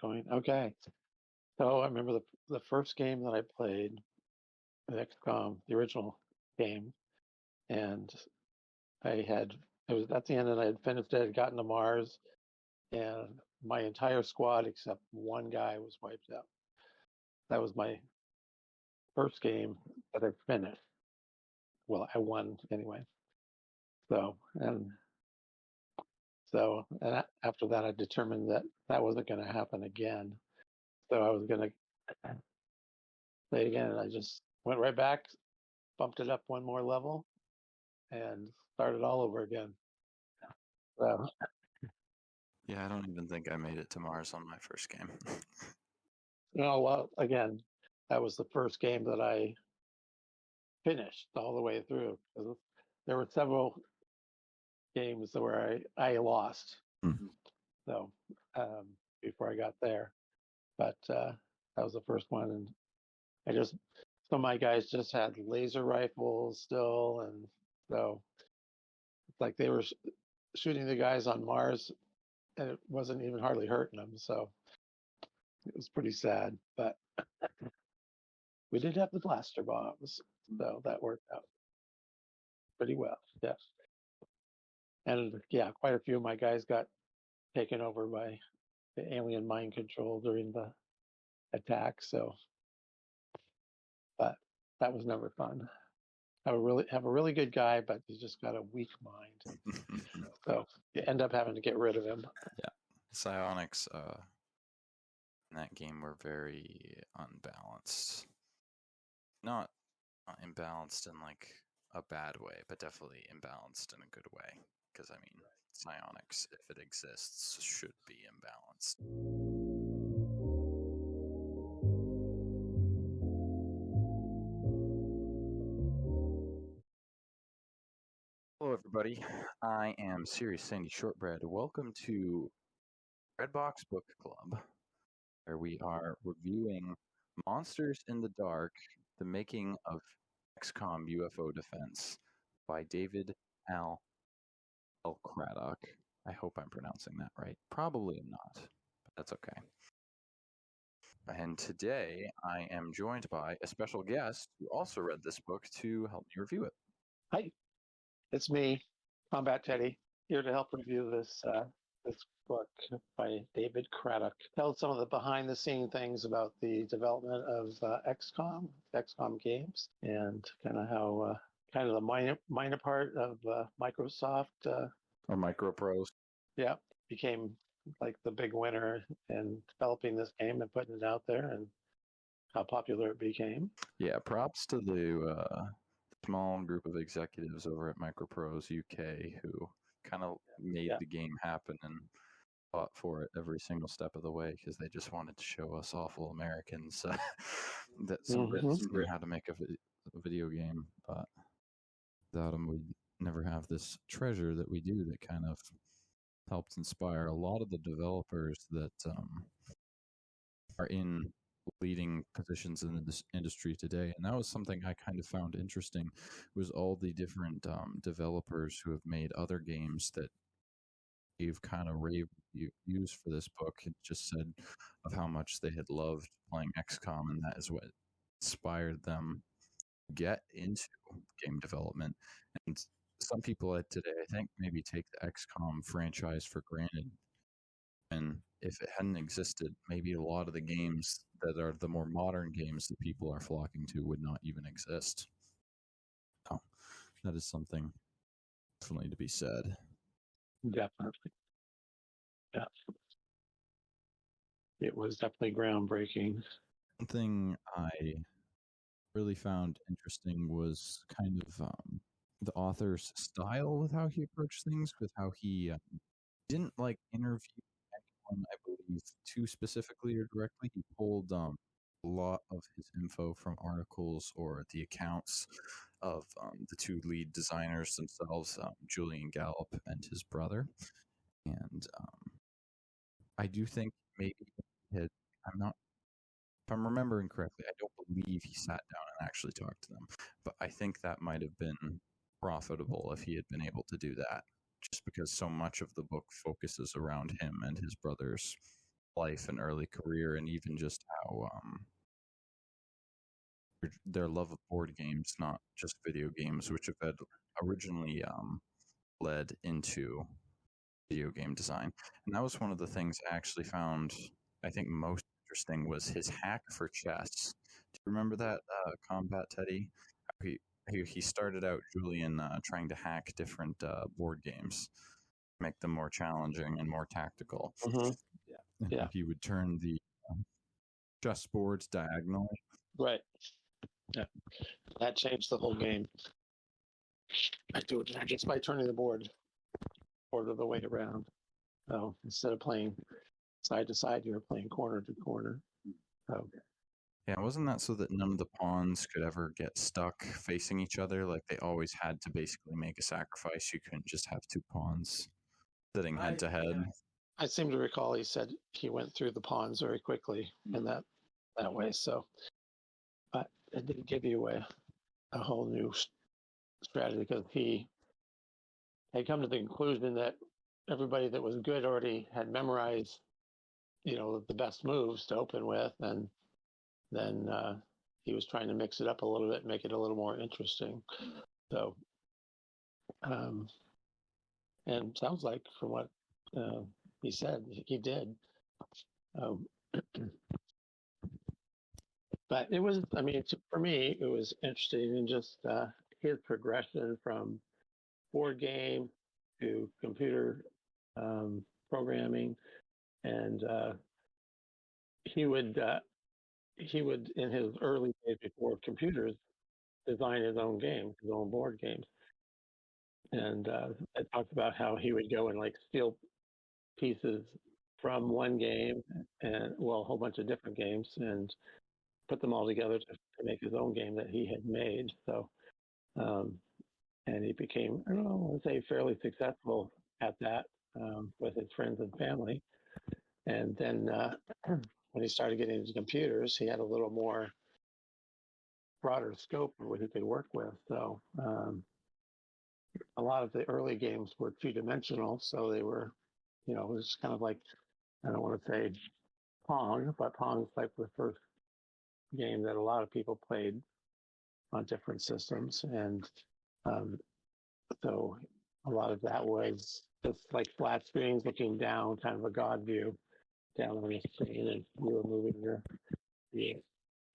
going. Okay. So I remember the first game that I played, the XCOM, the original game, and it was at the end, and I had finished it, had gotten to Mars, and my entire squad except one guy was wiped out. That was my first game that I finished. Well, I won anyway. So, after that, I determined that that wasn't going to happen again. So I was going to play again, and I just went right back, bumped it up one more level, and started all over again. So, Yeah, I don't even think I made it to Mars on my first game. well, again, that was the first game that I finished all the way through. There were several games where I lost. Mm-hmm. So before I got there, but that was the first one, and some of my guys just had laser rifles still, and so it's like they were shooting the guys on Mars, and it wasn't even hardly hurting them. So it was pretty sad, but we did have the blaster bombs, so that worked out pretty well. Yes, and yeah, quite a few of my guys got taken over by the alien mind control during the attack. So, but that was never fun. Have a really good guy, but he's just got a weak mind. So you end up having to get rid of him. Yeah, psionics in that game were very unbalanced. Not imbalanced in like a bad way, but definitely imbalanced in a good way. Because I mean, psionics, if it exists, should be imbalanced. Hello, everybody. I am Serious Sandy Shortbread. Welcome to Breadbox Book Club, where we are reviewing Monsters in the Dark, the making of XCOM UFO Defense by David L. Craddock. I hope I'm pronouncing that right. Probably I'm not, but that's okay. And today I am joined by a special guest who also read this book to help me review it. Hi, it's me, Combat Teddy, here to help review this book by David Craddock. Tell some of the behind-the-scene things about the development of XCOM games, and kind of how kind of the minor part of Microsoft Or Microprose. Yeah, became like the big winner in developing this game and putting it out there, and how popular it became. Yeah, props to the small group of executives over at Microprose UK who kind of made the game happen and fought for it every single step of the way because they just wanted to show us awful Americans that some Brits how to make a video game, but without them we'd never have this treasure that we do that kind of helped inspire a lot of the developers that are in leading positions in this industry today. And that was something I kind of found interesting, was all the different developers who have made other games that you've kind of raved reviews for this book. It just said of how much they had loved playing XCOM, and that is what inspired them to get into game development. And some people today, I think, maybe take the XCOM franchise for granted. And if it hadn't existed, maybe a lot of the games that are the more modern games that people are flocking to would not even exist. Oh, that is something definitely to be said. Definitely. Yeah. It was definitely groundbreaking. One thing I really found interesting was kind of the author's style with how he approached things, with how he didn't like interview anyone, I believe, too specifically or directly. He pulled a lot of his info from articles or the accounts of the two lead designers themselves, Julian Gallup and his brother. And I do think maybe I'm not, if I'm remembering correctly, I don't believe he sat down and actually talked to them, but I think that might have been profitable if he had been able to do that, just because so much of the book focuses around him and his brother's life and early career, and even just how their love of board games, not just video games, which have had originally led into video game design. And that was one of the things I actually found, I think, most interesting was his hack for chess. Do you remember that, Combat Teddy? He started out, Julian, trying to hack different board games, make them more challenging and more tactical. Mm-hmm. Yeah. He would turn the chessboards diagonally. Right. Yeah. That changed the whole game. I do it just by turning the board quarter the way around. So instead of playing side to side, you were playing corner to corner. So Yeah, wasn't that so that none of the pawns could ever get stuck facing each other? Like they always had to basically make a sacrifice. You couldn't just have two pawns sitting head to head. I seem to recall he said he went through the pawns very quickly in that way. So, but it did give you a whole new strategy because he had come to the conclusion that everybody that was good already had memorized, the best moves to open with, and then he was trying to mix it up a little bit, make it a little more interesting. So, and sounds like from what he said, he did. But it was, for me, it was interesting in just his progression from board game to computer programming, and he would in his early days before computers design his own games, his own board games, and it talked about how he would go and like steal pieces from one game and a whole bunch of different games and put them all together to make his own game that he had made. So, and he became, I don't know, I would say fairly successful at that with his friends and family. And then when he started getting into computers, he had a little more broader scope of what he could work with. So a lot of the early games were two-dimensional, so they were, it was kind of like, I don't want to say Pong, but Pong's like the first game that a lot of people played on different systems. And so a lot of that was just like flat screens looking down, kind of a God view down on the screen, and you were moving your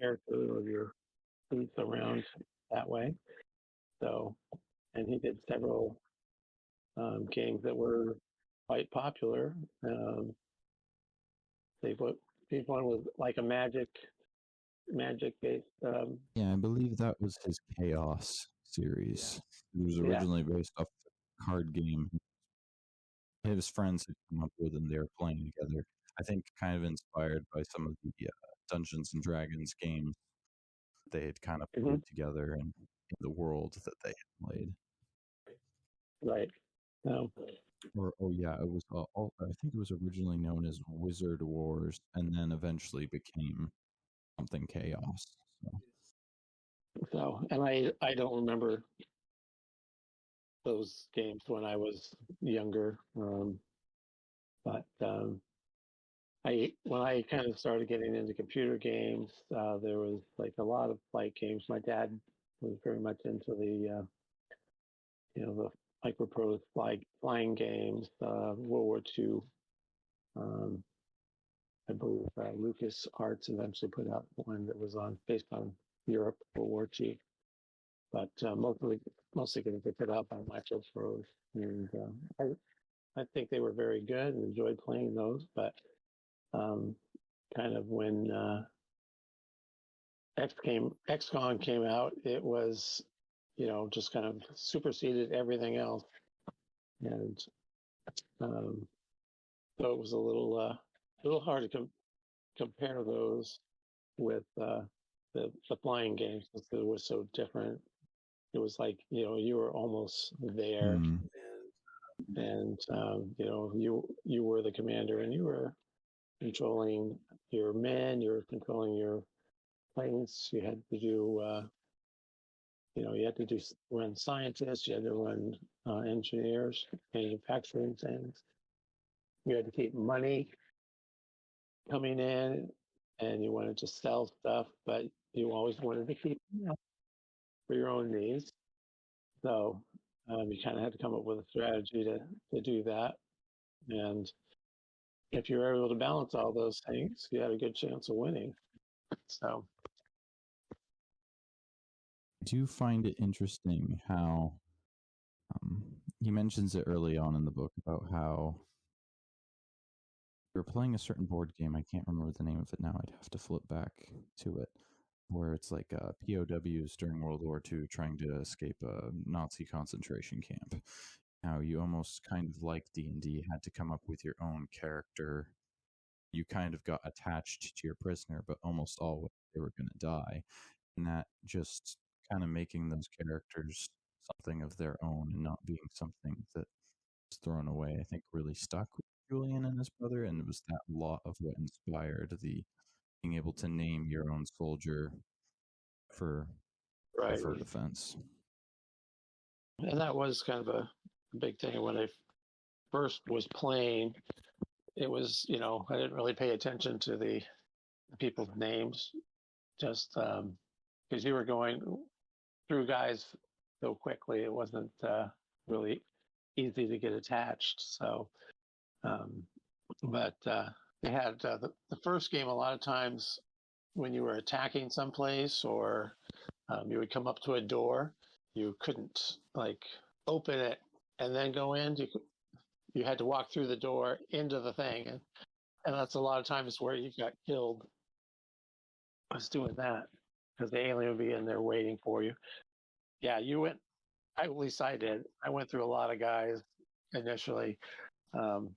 character or your piece around that way. So, and he did several games that were quite popular. One was like a magic based. Yeah, I believe that was his Chaos series. It was originally based off a card game his friends had come up with, and they were playing together. I think kind of inspired by some of the Dungeons and Dragons games they had kind of played together and in the world that they had played. Right. No. It was. I think it was originally known as Wizard Wars, and then eventually became something Chaos. So, and I don't remember those games when I was younger, but when I kind of started getting into computer games, there was like a lot of flight games. My dad was very much into the the microprose flying games, World War II. I believe Lucas Arts eventually put out one that was based on Europe, World War II, but mostly going to get put out by microprose, and I think they were very good and enjoyed playing those, but kind of when XCOM came out, it was, just kind of superseded everything else, and so it was a little hard to compare those with the flying games because it was so different. It was like you were almost there, and you were the commander, and you were controlling your men, you were controlling your planes. You had to do you had to run scientists, you had to run engineers, manufacturing things. You had to keep money coming in and you wanted to sell stuff, but you always wanted to keep for your own needs. So you kind of had to come up with a strategy to do that. And if you were able to balance all those things, you had a good chance of winning. So I do find it interesting how he mentions it early on in the book about how you're playing a certain board game. I can't remember the name of it now. I'd have to flip back to it, where it's like POWs during World War II trying to escape a Nazi concentration camp. How you almost kind of like D&D had to come up with your own character. You kind of got attached to your prisoner, but almost always they were going to die. And that just kind of making those characters something of their own and not being something that was thrown away, I think really stuck with Julian and his brother. And it was that lot of what inspired the being able to name your own soldier for defense. And that was kind of a big thing when I first was playing. It was, I didn't really pay attention to the people's names, just because you were going through guys so quickly. It wasn't really easy to get attached. So, but they had the first game a lot of times when you were attacking someplace or you would come up to a door, you couldn't like open it and then go in. You had to walk through the door into the thing, and that's a lot of times where you got killed. I was doing that because the alien would be in there waiting for you. Yeah, you went. At least I did. I went through a lot of guys initially. But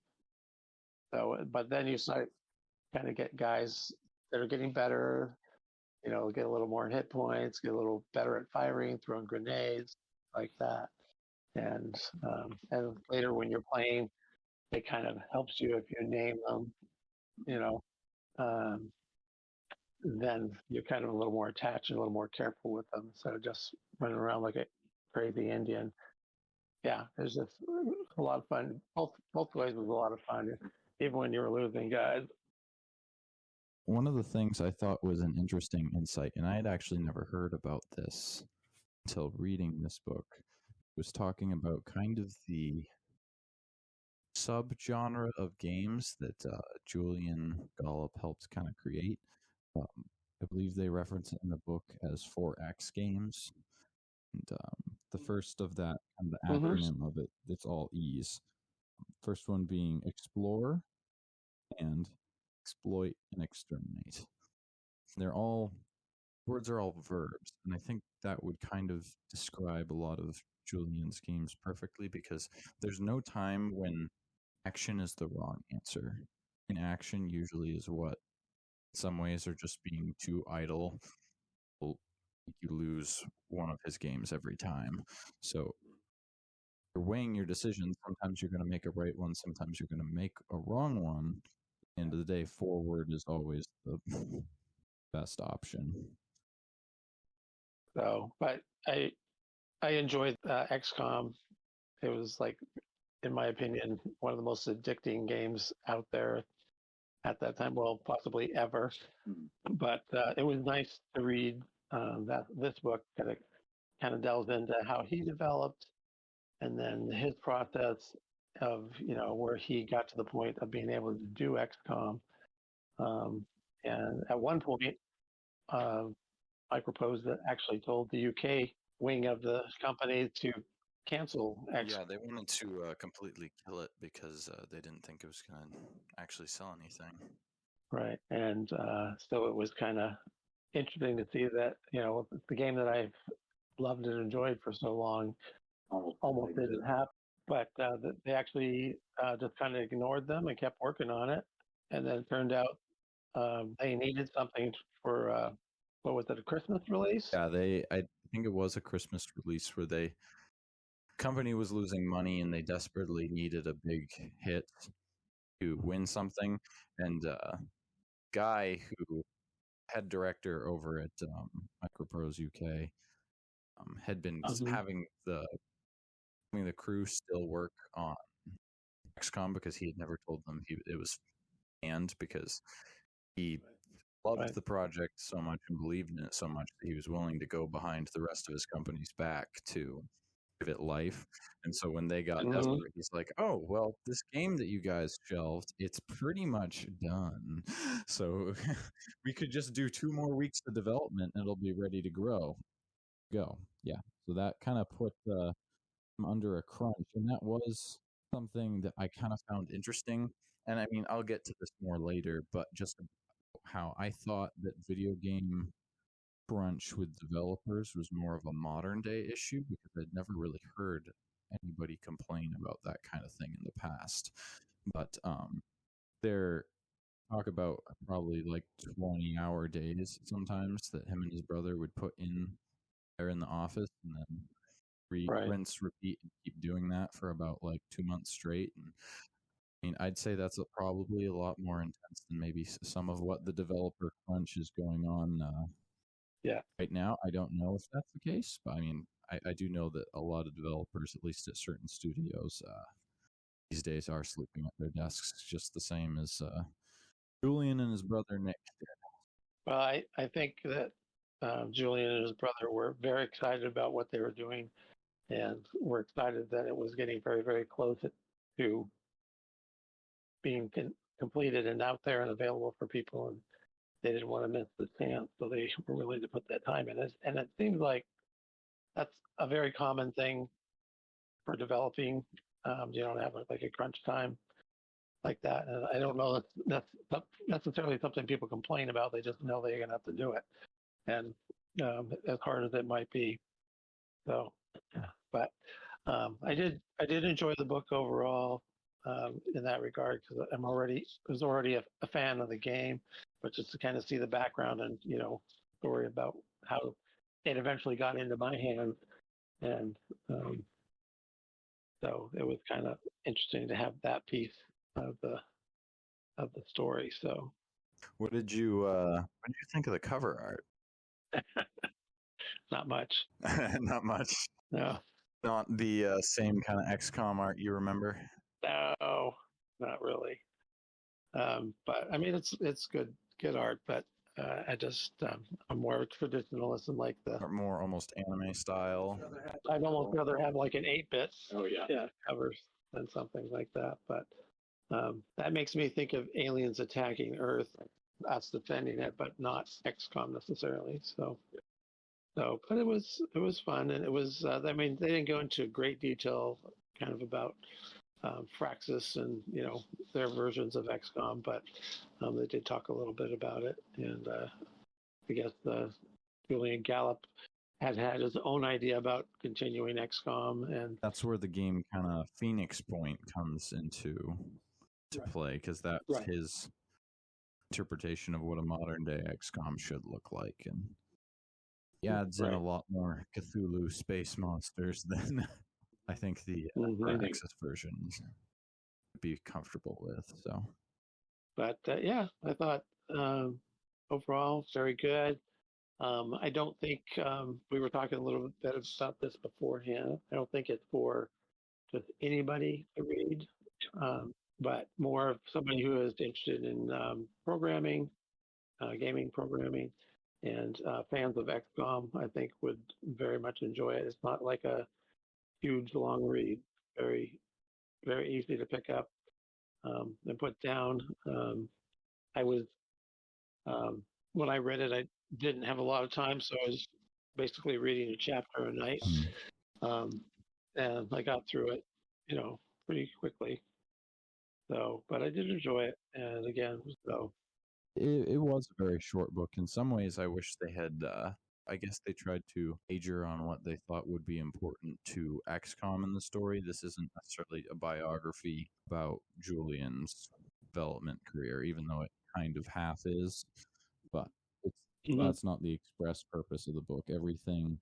then you start kind of get guys that are getting better. Get a little more hit points, get a little better at firing, throwing grenades, like that. And later when you're playing, it kind of helps you if you name them. Um, then you're kind of a little more attached and a little more careful with them instead of just running around like a crazy Indian. Yeah, there's just a lot of fun. Both ways was a lot of fun, even when you were losing guys. One of the things I thought was an interesting insight, and I had actually never heard about this until reading this book, was talking about kind of the subgenre of games that Julian Gollop helped kind of create. I believe they reference it in the book as 4X games. And the first of that, and the acronym of it, it's all E's. First one being explore and exploit and exterminate. Words are all verbs. And I think that would kind of describe a lot of Julian's games perfectly, because there's no time when action is the wrong answer. Inaction usually is what, in some ways, are just being too idle. You lose one of his games every time. So you're weighing your decisions. Sometimes you're going to make a right one. Sometimes you're going to make a wrong one. At the end of the day, forward is always the best option. So, but I enjoyed XCOM. It was like, in my opinion, one of the most addicting games out there at that time. Well, possibly ever. But it was nice to read this book that kind of delves into how he developed, and then his process of where he got to the point of being able to do XCOM. And at one point, Microprose actually told the UK wing of the company to cancel XCOM. Yeah, they wanted to completely kill it because they didn't think it was going to actually sell anything. Right, and so it was kind of interesting to see that the game that I've loved and enjoyed for so long almost didn't happen. But they actually just kind of ignored them and kept working on it. And then it turned out they needed something for, what was it, a Christmas release? Yeah, I think it was a Christmas release where the company was losing money and they desperately needed a big hit to win something. And guy who head director over at Microprose UK had been having the crew still work on XCOM because he had never told them it was banned, because he loved the project so much and believed in it so much that he was willing to go behind the rest of his company's back to give it life. And so when they got desperate, he's like, oh, well, this game that you guys shelved, it's pretty much done. So we could just do 2 more weeks of development and it'll be ready to go. Yeah. So that kind of put him under a crunch. And that was something that I kind of found interesting. And I mean, I'll get to this more later, but just how I thought that video game crunch with developers was more of a modern day issue because I'd never really heard anybody complain about that kind of thing in the past. But there talk about probably like 20-hour days sometimes that him and his brother would put in there in the office and then rinse, repeat, and keep doing that for about like 2 months straight. And I mean, I'd say that's probably a lot more intense than maybe some of what the developer crunch is going on right now. I don't know if that's the case, but I mean, I do know that a lot of developers, at least at certain studios, these days are sleeping at their desks just the same as Julian and his brother Nick did. Well, I think that Julian and his brother were very excited about what they were doing, and were excited that it was getting very, very close to being completed and out there and available for people, and they didn't want to miss the chance, so they were willing to put that time in. And it seems like that's a very common thing for developing. You don't have like a crunch time like that, and I don't know that's necessarily something people complain about. They just know they're going to have to do it, and as hard as it might be. So, but I did enjoy the book overall in that regard, because was already a fan of the game, but just to kind of see the background and story about how it eventually got into my hands, and so it was kind of interesting to have that piece of the story. So, what did you think of the cover art? Not much. Not much. No. Not the same kind of XCOM art you remember? No, not really. But I mean, it's good art, but I just I'm more traditionalist and like the more almost anime style. I'd almost rather have like an 8-bit covers than something like that. But that makes me think of aliens attacking Earth, us defending it, but not XCOM necessarily. So, but it was fun, and it was. I mean, they didn't go into great detail, kind of about Fraxis and their versions of XCOM, but they did talk a little bit about it, and I guess Julian Gallup had his own idea about continuing XCOM, and that's where the game kind of Phoenix Point comes into play, because that's his interpretation of what a modern day XCOM should look like, and he adds in a lot more Cthulhu space monsters than I think the Access versions would be comfortable with. So, but I thought overall very good. I don't think we were talking a little bit about this beforehand. I don't think it's for just anybody to read, but more of somebody who is interested in programming, gaming programming, and fans of XCOM. I think would very much enjoy it. It's not like a huge long read. Very, very easy to pick up and put down. I was when I read it, I didn't have a lot of time, so I was basically reading a chapter a night, and I got through it, pretty quickly. So, but I did enjoy it, and again, so it was a very short book. In some ways, I wish they had. I guess they tried to major on what they thought would be important to XCOM in the story. This isn't necessarily a biography about Julian's development career, even though it kind of half is. But that's not the express purpose of the book. Everything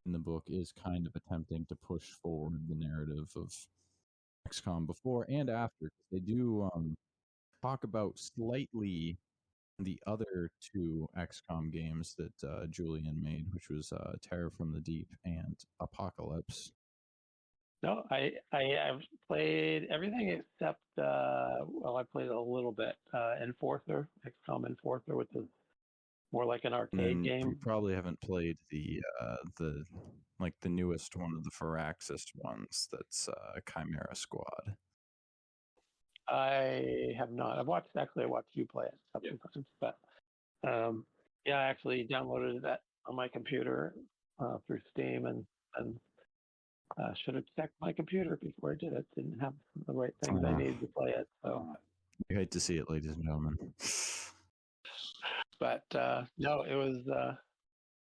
in the book is kind of attempting to push forward the narrative of XCOM before and after. They do talk about slightly the other 2 XCOM games that Julian made, which was Terror from the Deep and Apocalypse. No, I have played everything except I played a little bit Enforcer, XCOM Enforcer, which is more like an And arcade then you game. probably haven't played the like the newest one of the Firaxis ones. That's Chimera Squad. I have not. I watched you play it a couple of times, but yeah, I actually downloaded that on my computer through Steam and should have checked my computer before I did it. Didn't have the right things I needed to play it. So, You hate to see it, ladies and gentlemen. but no, it was.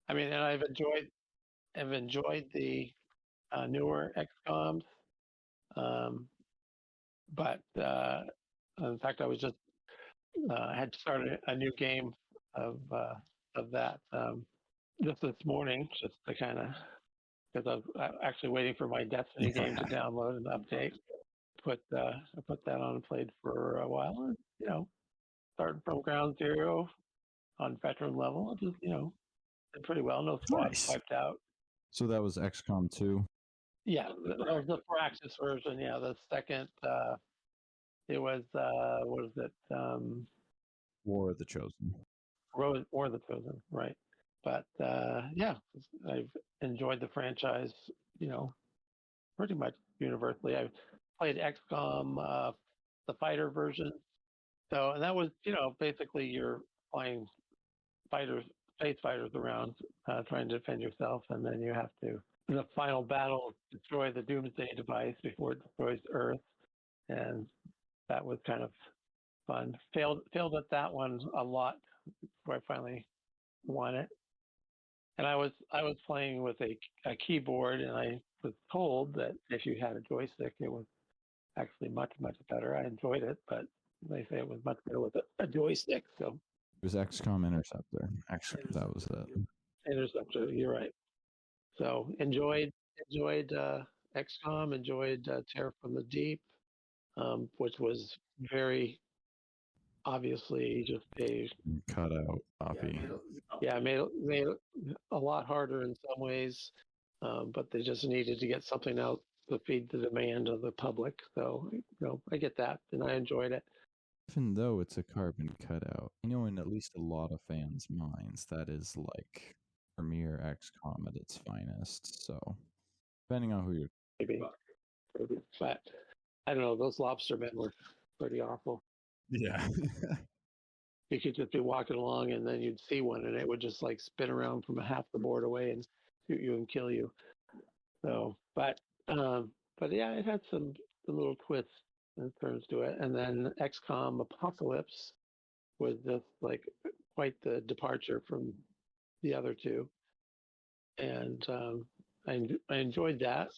I mean, and I've enjoyed the newer XComs, but in fact, I was just had started a new game of that just this morning, just to kind of because I'm actually waiting for my Destiny game to download and update. I put that on and played for a while, and starting from ground zero on veteran level, just did pretty well. No squads Nice. wiped out. So that was XCOM 2. Yeah, that was the practice version. Yeah, the second. It was what is it? War of the Chosen. Or the Chosen, right? But yeah, I've enjoyed the franchise. Pretty much universally. I've played XCOM, the fighter version. So, and that was, basically you're flying fighters, space fighters around, trying to defend yourself, and then you have to, in the final battle, destroy the Doomsday device before it destroys Earth, and that was kind of fun. Failed at that one a lot before I finally won it. And I was playing with a keyboard, and I was told that if you had a joystick, it was actually much better. I enjoyed it, but they say it was much better with a joystick. So It was XCOM Interceptor. Actually, that was it. Interceptor, you're right. So enjoyed XCOM, enjoyed Terror from the Deep, which was very obviously just a Cut out copy. yeah, made it a lot harder in some ways, but they just needed to get something out to feed the demand of the public. So I get that, and I enjoyed it. Even though it's a carbon cutout, in at least a lot of fans' minds, that is like premier XCOM at its finest. So, depending on who you're. Maybe, but I don't know. Those lobster men were pretty awful. Yeah. You could just be walking along, and then you'd see one, and it would just like spin around from half the board away and shoot you and kill you. So, but yeah, it had some little twists and turns to it. And then XCOM Apocalypse was just like quite the departure from the other two, and I enjoyed that.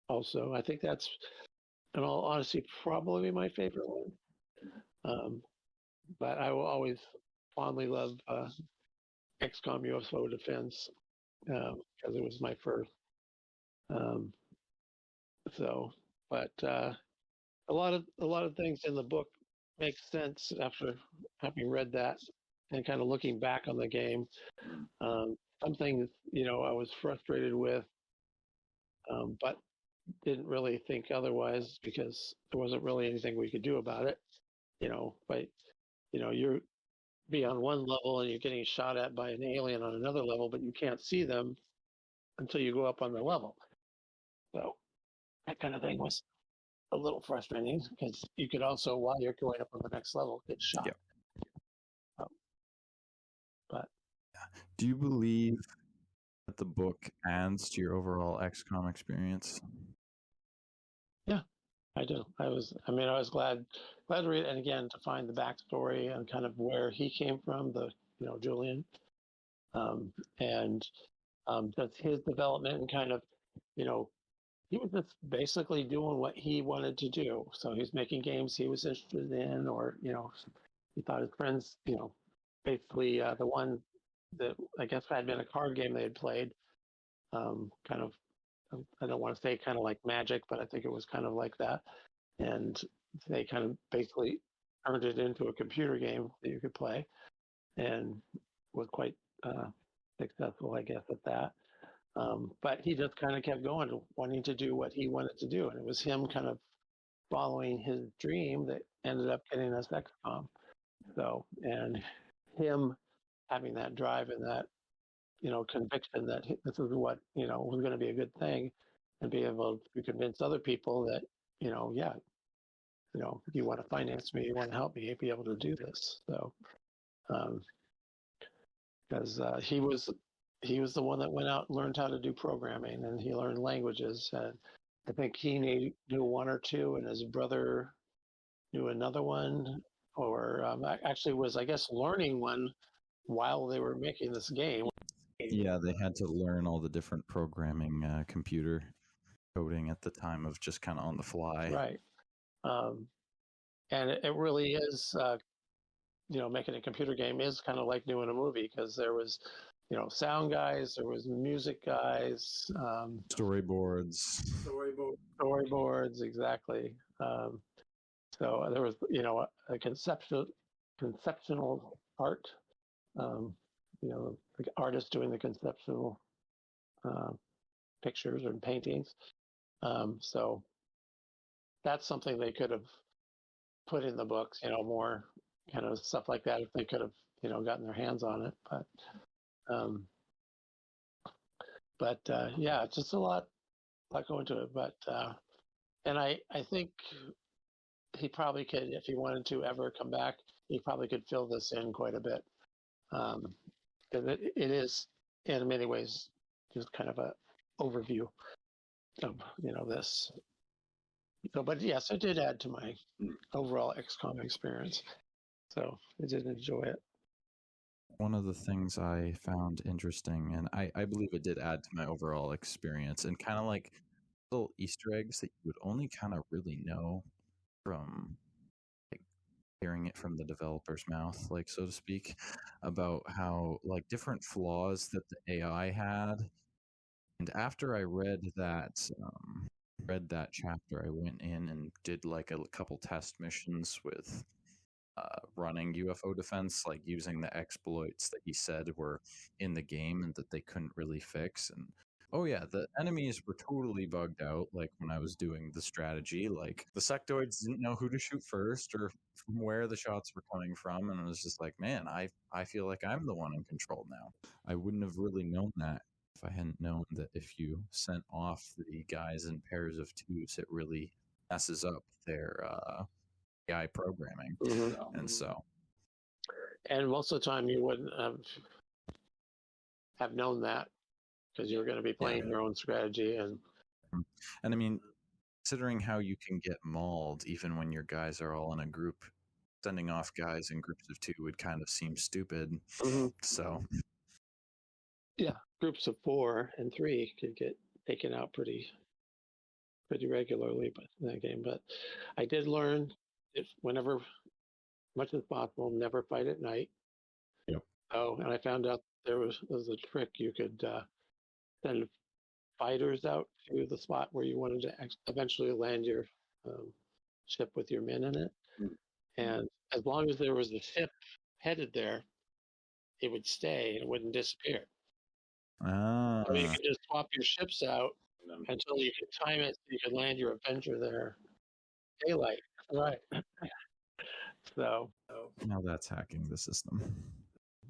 Also, I think that's, in all honesty, probably my favorite one. But I will always fondly love XCOM UFO Defense because it was my first. Um, so, but a lot of things in the book make sense after having read that and kind of looking back on the game. Some things, I was frustrated with, but didn't really think otherwise because there wasn't really anything we could do about it. But you're be on one level and you're getting shot at by an alien on another level, but you can't see them until you go up on their level. So that kind of thing was a little frustrating because you could also, while you're going up on the next level, get shot. Yep. But do you believe that the book adds to your overall XCOM experience? Yeah, I do. I was glad to read it, and again to find the backstory and kind of where he came from, Julian, and just his development and kind of, he was just basically doing what he wanted to do. So he's making games he was interested in, or he thought his friends, basically the one that I guess had been a card game they had played, kind of. I don't want to say kind of like Magic, but I think it was kind of like that. And they kind of basically turned it into a computer game that you could play, and was quite successful, I guess, at that. But he just kind of kept going, wanting to do what he wanted to do. And it was him kind of following his dream that ended up getting us XCOM. So, and him having that drive and that, conviction that this is what, was going to be a good thing, and be able to convince other people that, yeah, if you want to finance me, you want to help me, be able to do this. So, because he was the one that went out and learned how to do programming, and he learned languages. And I think he knew one or two, and his brother knew another one, or actually was, I guess, learning one while they were making this game. Yeah, they had to learn all the different programming, computer coding at the time of just kind of on the fly. Right. And it really is, making a computer game is kind of like doing a movie, because there was, sound guys, there was music guys, storyboards, exactly. So there was, a conceptual art, the artist doing the conceptual pictures and paintings. So that's something they could have put in the books, more kind of stuff like that, if they could have, gotten their hands on it. But yeah, it's just a lot going to it. But and I think he probably could, if he wanted to ever come back, he probably could fill this in quite a bit. It is, in many ways, just kind of a overview of, this. So, but yes, it did add to my overall XCOM experience. So I did enjoy it. One of the things I found interesting, and I believe it did add to my overall experience, and kind of like little Easter eggs that you would only kind of really know from like hearing it from the developer's mouth, like, so to speak, about how like different flaws that the AI had. And after I read that chapter, I went in and did like a couple test missions with running UFO defense, like using the exploits that he said were in the game and that they couldn't really fix. And oh yeah, the enemies were totally bugged out. Like when I was doing the strategy, like the sectoids didn't know who to shoot first or from where the shots were coming from, and I was just like, man, I feel like I'm the one in control now. I wouldn't have really known that if I hadn't known that if you sent off the guys in pairs of twos, it really messes up their AI programming. Mm-hmm. And so, and most of the time you wouldn't have known that, because you were going to be playing your own strategy. And I mean, considering how you can get mauled even when your guys are all in a group, sending off guys in groups of two would kind of seem stupid. Mm-hmm. So yeah, groups of 4 and 3 could get taken out pretty regularly in that game. But I did learn, if whenever much as possible, never fight at night. Yep. Oh, and I found out there was a trick. You could send fighters out to the spot where you wanted to eventually land your ship with your men in it. And as long as there was a ship headed there, it would stay and it wouldn't disappear. So you could just swap your ships out until you could time it so you could land your Avenger there. Daylight. Right. So now that's hacking the system.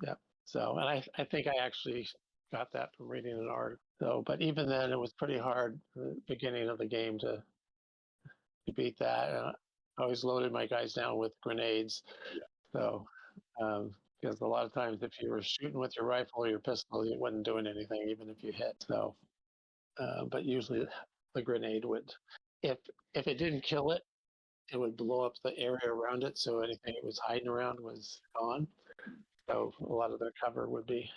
yeah. So, and I think I actually got that from reading an article. So, but even then, it was pretty hard at the beginning of the game to beat that. And I always loaded my guys down with grenades. So, because a lot of times if you were shooting with your rifle or your pistol, it wasn't doing anything, even if you hit. So, but usually the grenade would, if it didn't kill it, it would blow up the area around it. So anything it was hiding around was gone. So a lot of their cover would be,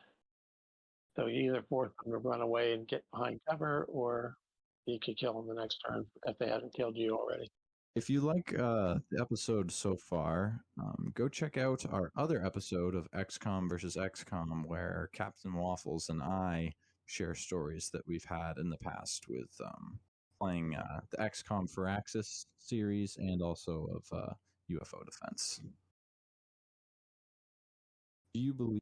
so you either force them to run away and get behind cover, or you could kill them the next turn if they hadn't killed you already. If you like the episode so far, go check out our other episode of XCOM versus XCOM, where Captain Waffles and I share stories that we've had in the past with playing the XCOM for Axis series and also of UFO defense. Do you believe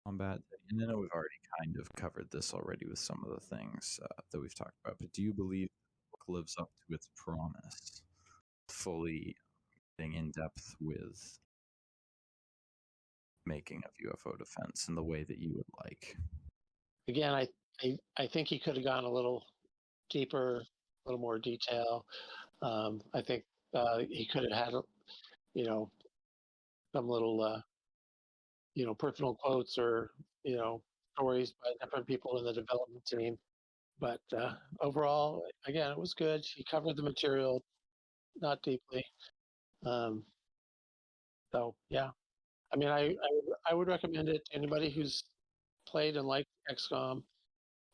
Combat, and I know we've already kind of covered this already with some of the things that we've talked about, but do you believe the book lives up to its promise, fully getting in depth with making of UFO defense in the way that you would like? Again, I think he could have gone a little deeper, a little more detail. I think he could have had, you know, some little, personal quotes or, stories by different people in the development team. But overall, again, it was good. He covered the material, not deeply. Um, so yeah, I mean, I would recommend it to anybody who's played and liked XCOM,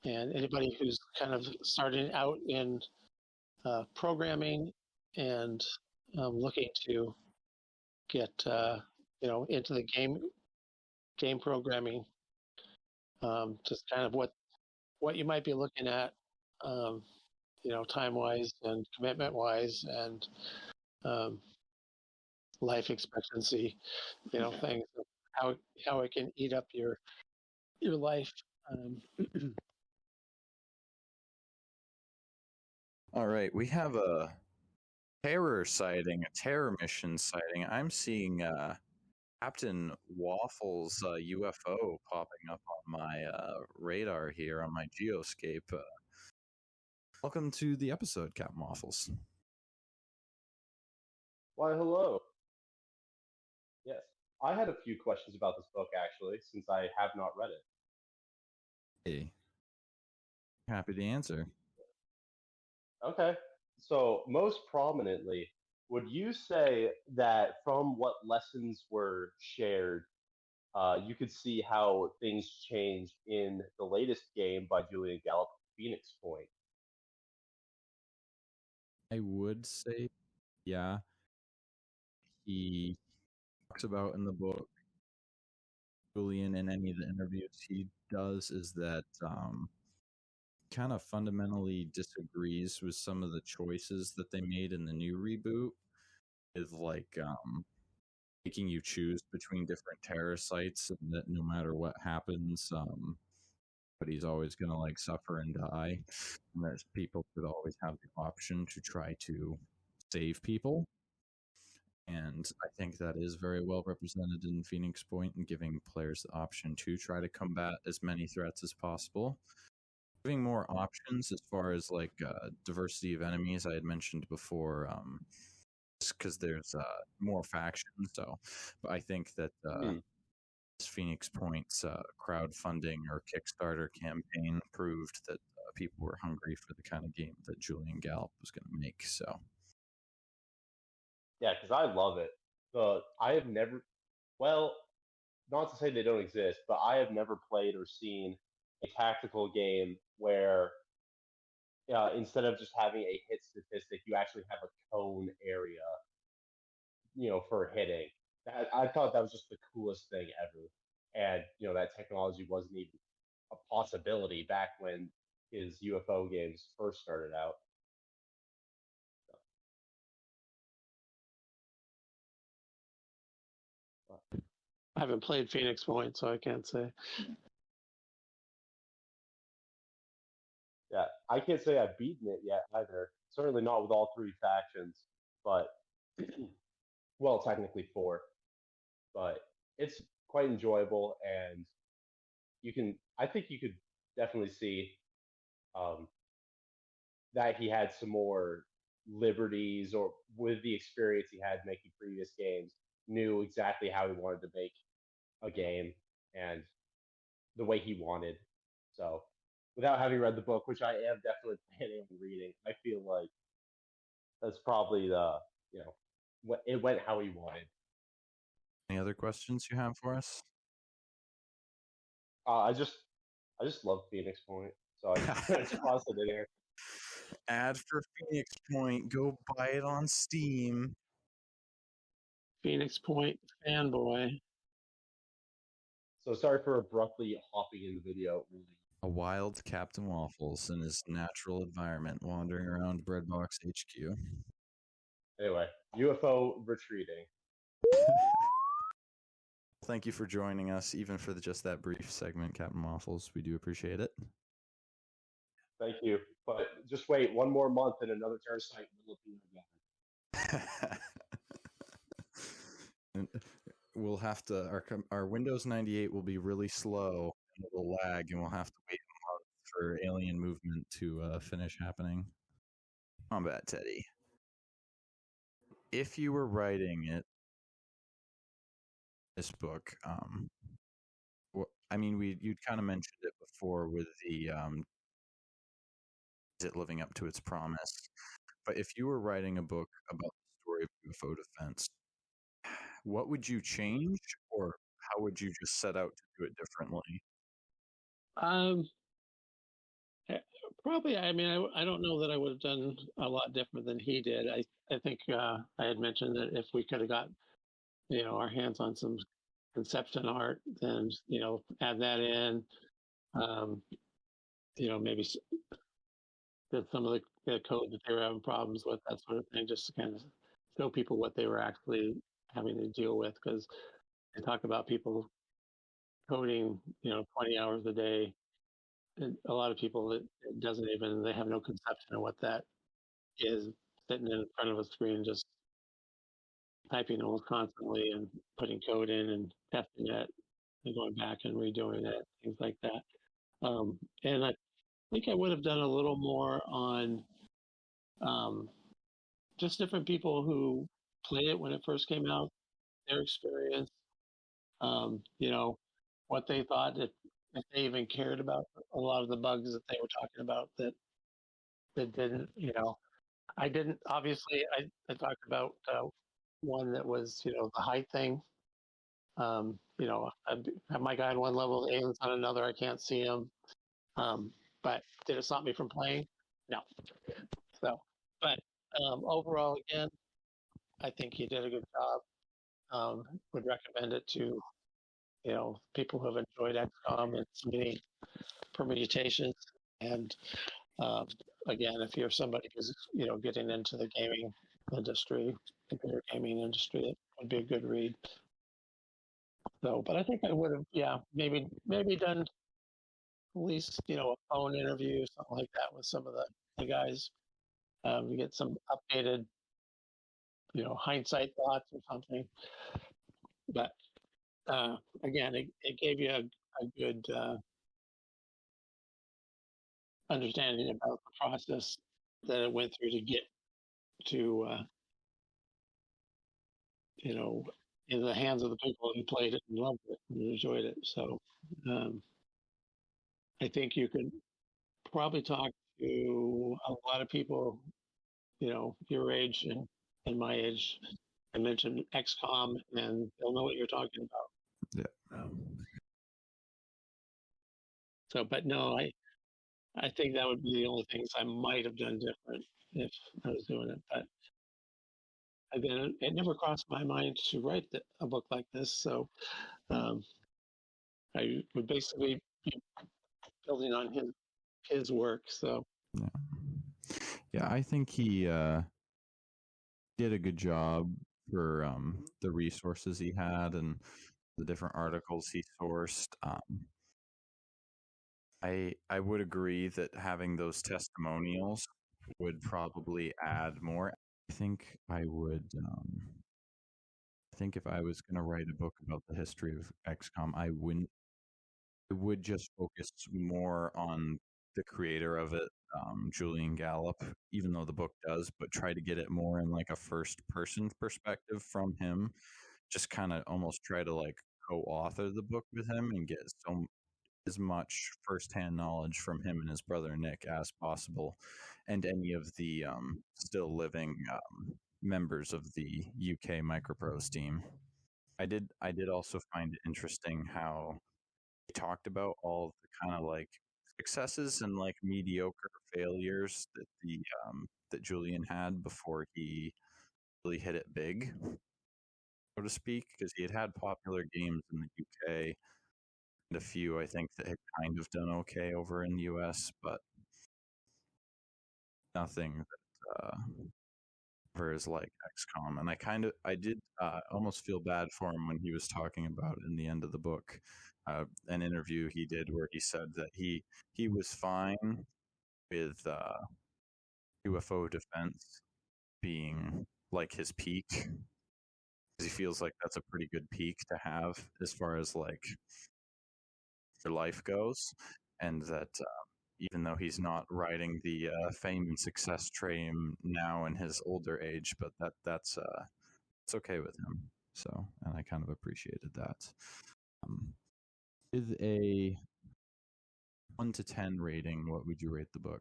and anybody who's kind of starting out in programming and looking to get into the game programming. Just kind of what you might be looking at, time wise and commitment wise and um, life expectancy, things, how it can eat up your life. All right, we have a terror sighting, a terror mission sighting. I'm seeing Captain Waffles UFO popping up on my radar here on my geoscape. Welcome to the episode, Captain Waffles. Why, hello. Yes, I had a few questions about this book, actually, since I have not read it. Hey, happy to answer. Okay, so most prominently, would you say that from what lessons were shared, you could see how things changed in the latest game by Julian Gallup, Phoenix Point? I would say, yeah. He talks about in the book, Julian, in any of the interviews he does, is that kind of fundamentally disagrees with some of the choices that they made in the new reboot, with like making you choose between different terror sites, and that no matter what happens, but he's always going to like suffer and die, and that people could always have the option to try to save people. And I think that is very well represented in Phoenix Point, and giving players the option to try to combat as many threats as possible. Giving more options as far as like diversity of enemies, I had mentioned before, because there's more factions. So, but I think that Phoenix Point's crowdfunding or Kickstarter campaign proved that people were hungry for the kind of game that Julian Gallup was going to make. So, Yeah, because I love it. I have never, well, not to say they don't exist, but I have never played or seen a tactical game where instead of just having a hit statistic, you actually have a cone area, for hitting. I thought that was just the coolest thing ever, and that technology wasn't even a possibility back when his UFO games first started out. I haven't played Phoenix Point, so I can't say. Yeah, I can't say I've beaten it yet either. Certainly not with all three factions, but well, technically four. But it's quite enjoyable, and I think you could definitely see um, that he had some more liberties, or with the experience he had making previous games, knew exactly how he wanted to make a game and the way he wanted. So, without having read the book, which I am definitely planning on reading, I feel like that's probably it went how he wanted. any other questions you have for us? I just love Phoenix Point, so I just toss it in here. Ad for Phoenix Point. Go buy it on Steam. Phoenix Point fanboy. So sorry for abruptly hopping in the video. A wild Captain Waffles in his natural environment, wandering around Breadbox HQ. Anyway, UFO retreating. Thank you for joining us, even for just that brief segment, Captain Waffles. We do appreciate it. Thank you. But just wait one more month and another Terrasite will be again. And we'll have to, our Windows 98 will be really slow and it will lag, and we'll have to wait a month for alien movement to finish happening. Combat Teddy. If you were writing this book, I mean, you'd kind of mentioned it before with the is it living up to its promise? But if you were writing a book about the story of UFO defense, what would you change, or how would you just set out to do it differently? Probably. I mean, I don't know that I would have done a lot different than he did. I think I had mentioned that if we could have got our hands on some conception art, then add that in. Maybe did some of the code that they were having problems with, that sort of thing, just to kind of show people what they were actually having to deal with. Because they talk about people coding 20 hours a day. And a lot of people, it doesn't even, they have no conception of what that is, sitting in front of a screen just typing almost constantly and putting code in and testing it and going back and redoing it, things like that. And I think I would have done a little more on just different people who played it when it first came out, their experience, what they thought, if they even cared about a lot of the bugs that they were talking about that didn't, I didn't, obviously, I talked about one that was, the height thing. I have my guy on one level, aliens on another, I can't see him. But did it stop me from playing? No. So, but overall, again, I think he did a good job. Would recommend it to, people who have enjoyed XCOM and so many permutations. And again, if you're somebody who's, getting into the gaming industry, computer gaming industry, it would be a good read. So, but I think I would have, maybe done at least, a phone interview, something like that with some of the guys, to get some updated, hindsight thoughts or something. But again, it gave you a good understanding about the process that it went through to get to, in the hands of the people who played it and loved it and enjoyed it. So I think you could probably talk to a lot of people, your age and my age. I mentioned XCOM, and they'll know what you're talking about. Yeah. So, but no, I think that would be the only things I might have done different if I was doing it. But again, it never crossed my mind to write a book like this. So I would basically be building on his work. So yeah, I think he did a good job for the resources he had and the different articles he sourced. I would agree that having those testimonials would probably add more. I think I would. I think if I was going to write a book about the history of XCOM, I would just focus more on the creator of it, Julian Gallup, even though the book does, but try to get it more in like a first person perspective from him. Just kind of almost try to like co-author the book with him and get as much firsthand knowledge from him and his brother Nick as possible, and any of the still living members of the UK Microprose team. I did also find it interesting how he talked about all of the kind of like successes and like mediocre failures that that Julian had before he really hit it big, so to speak, because he had popular games in the UK and a few I think that had kind of done okay over in the US, but nothing that is like XCOM, and I did almost feel bad for him when he was talking about in the end of the book, an interview he did where he said that he was fine with UFO defense being like his peak, because he feels like that's a pretty good peak to have as far as like your life goes, and that even though he's not riding the fame and success train now in his older age, but that's it's okay with him. So, and I kind of appreciated that. With a 1 to 10 rating, what would you rate the book?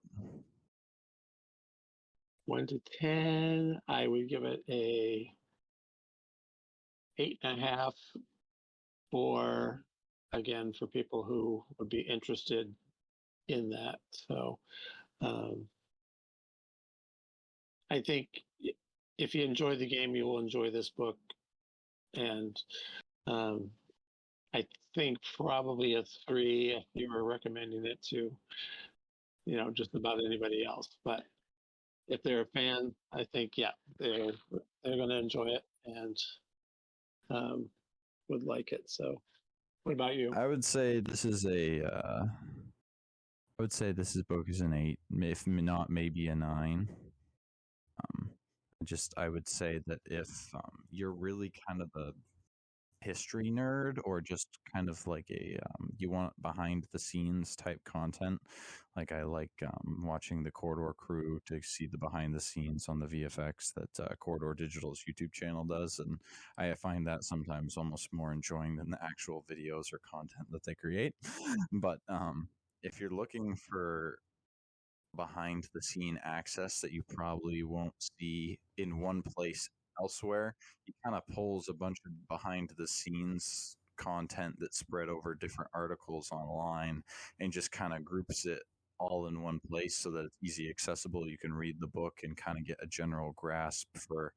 1 to 10, I would give it a 8.5 for people who would be interested in that. So I think if you enjoy the game, you will enjoy this book. And I think probably a 3 if you were recommending it to, just about anybody else. But if they're a fan, I think, yeah, they're going to enjoy it and would like it. So what about you? I would say this is book is an 8, if not maybe a 9. I would say that if you're really kind of a history nerd, or just kind of like you want behind the scenes type content, like I like watching the Corridor crew to see the behind the scenes on the VFX that Corridor Digital's YouTube channel does, and I find that sometimes almost more enjoying than the actual videos or content that they create. But if you're looking for behind the scene access that you probably won't see in one place elsewhere, he kind of pulls a bunch of behind the scenes content that's spread over different articles online and just kind of groups it all in one place so that it's easy accessible. You can read the book and kind of get a general grasp for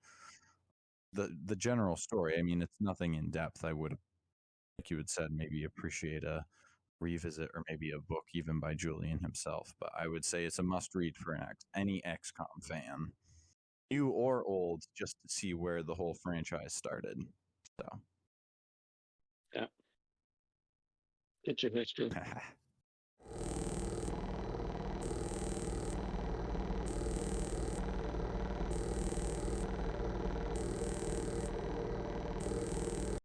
the general story. I mean, it's nothing in depth. I would, like you had said, maybe appreciate a revisit or maybe a book even by Julian himself, but I would say it's a must read for any XCOM fan, new or old, just to see where the whole franchise started. So yeah, it's your history.